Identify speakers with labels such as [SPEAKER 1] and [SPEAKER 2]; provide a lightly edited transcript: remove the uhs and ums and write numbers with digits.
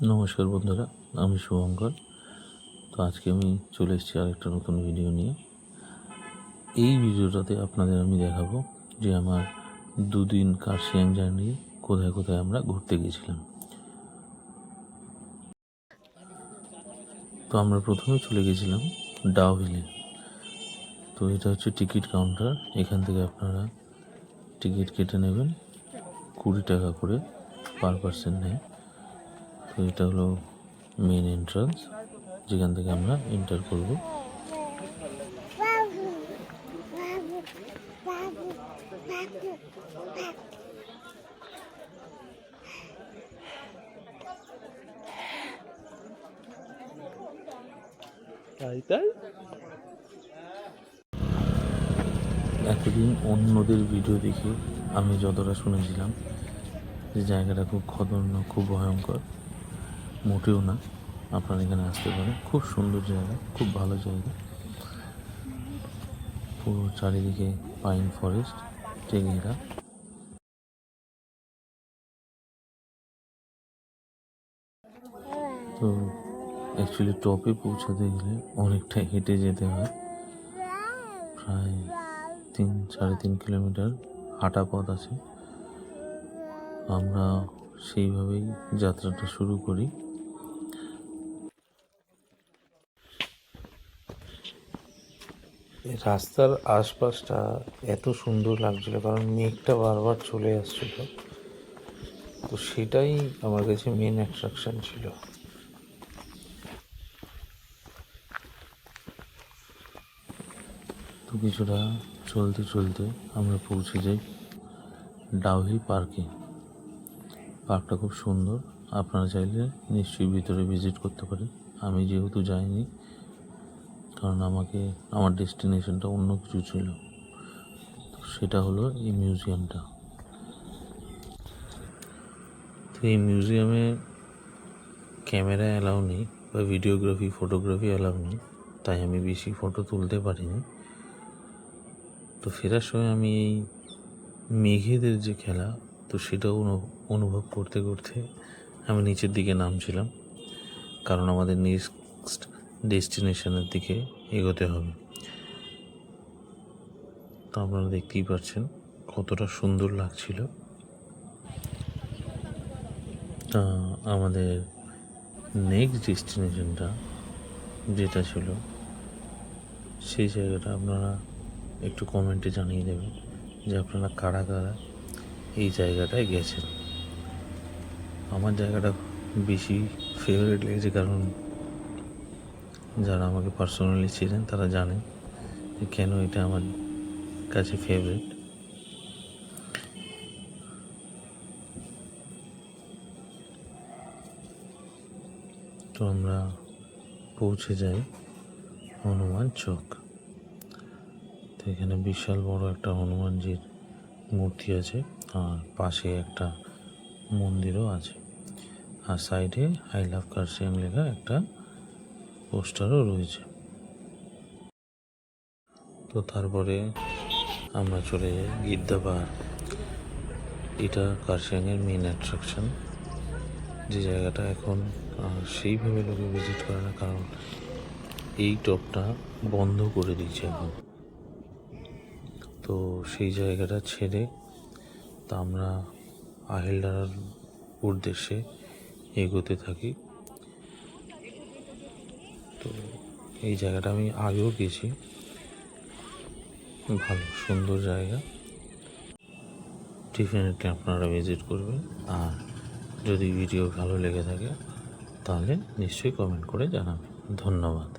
[SPEAKER 1] নমস্কার বন্ধুরা, আমি শুভঙ্কর। তো আজকে আমি চলে এসেছি আরেকটা নতুন ভিডিও নিয়ে। এই ভিডিওটাতে আপনাদের আমি দেখাবো যে আমার 2 দিন কার্শিয়াং জার্নি কোথায় কোথায় আমরা ঘুরতে গেছিলাম। তো আমরা প্রথমে চলে গেছিলাম ডাউহিলে। তো এটা হচ্ছে টিকিট কাউন্টার। এখান থেকে আপনারা টিকিট কেটে নেবেন, 20 টাকা করে পার পার্সন নেয়। তো এটা হলো মেন এন্ট্রান্স, যেখান থেকে আমরা এন্টার করব। এতদিন অন্যদের ভিডিও দেখে আমি যতটা শুনেছিলাম যে জায়গাটা খুব খতরনাক, খুব ভয়ঙ্কর, মোটেও না। আপনারা এখানে আসতে পারেন, খুব সুন্দর জায়গা, খুব ভালো জায়গা। পুরো চারিদিকে পাইন ফরেস্ট ঘেরা। তো অ্যাকচুয়ালি টপে পৌঁছাতে গেলে অনেকটা হেঁটে যেতে হয়, প্রায় 3-3.5 কিলোমিটার হাঁটা পথ আছে। আমরা সেইভাবেই যাত্রাটা শুরু করি। রাস্তার আশপাশটা এত সুন্দর লাগছিল, কারণ মেঘটা বারবার চলে আসছিল। তো সেটাই আমার কাছে মেন অ্যাট্রাকশন ছিল। তো কিছুটা চলতে চলতে আমরা পৌঁছে যাই ডাউহিল পার্কে। পার্কটা খুব সুন্দর, আপনারা চাইলে নিশ্চয়ই ভিতরে ভিজিট করতে পারেন। আমি যেহেতু যাইনি, কারণ আমার ডেস্টিনেশনটা অন্য কিছু ছিল। তো সেটা হলো এই মিউজিয়ামটা। তো এই মিউজিয়ামে ক্যামেরা অ্যালাউ নেই, বা ভিডিওগ্রাফি ফটোগ্রাফি অ্যালাউ নেই, তাই আমি বেশি ফটো তুলতে পারিনি। তো ফেরার সময় আমি এই মেঘেদের যে খেলা, তো সেটাও অনুভব করতে করতে আমি নিচের দিকে নামছিলাম, কারণ আমাদের নেক্সট ডেস্টিনেশনের দিকে এগোতে হবে। তো আপনারা দেখতেই পাচ্ছেন কতটা সুন্দর লাগছিল। তা আমাদের নেক্সট ডেস্টিনেশনটা যেটা ছিল, সেই জায়গাটা আপনারা একটু কমেন্টে জানিয়ে দেবেন যে আপনারা কারা কারা এই জায়গাটায় গেছেন। আমার জায়গাটা বেশি ফেভারিট লেগেছে, কারণ যারা আমাকে পার্সোনালি ছিলেন তারা জানেন যে কেন এটা আমার কাছে ফেভারিট। তো আমরা পৌঁছে যাই হনুমান চক। তো এখানে বিশাল বড় একটা হনুমানজির মূর্তি আছে, আর পাশে একটা মন্দিরও আছে, আর সাইডে আই লাভ কার্শিয়াং লেখা একটা পোস্টারও রয়েছে। তো তারপরে আমরা চলে যাই গিদ্দা পাহাড়। এটা কার্শিয়াংয়ের মেন অ্যাট্রাকশন, যে জায়গাটা এখন সেইভাবে লোকে ভিজিট করে না, কারণ এই টপটা বন্ধ করে দিয়েছে এখন। তো সেই জায়গাটা ছেড়ে তা আমরা আহিলডারার উদ্দেশ্যে এগোতে থাকি। তো এই জায়গাটা আমি আগেও গেছি, ভালো সুন্দর জায়গা, ডেফিনেটলি আপনারা ভিজিট করবেন। আর যদি ভিডিও ভালো লেগে থাকে তাহলে নিশ্চয়ই কমেন্ট করে জানাবেন। ধন্যবাদ।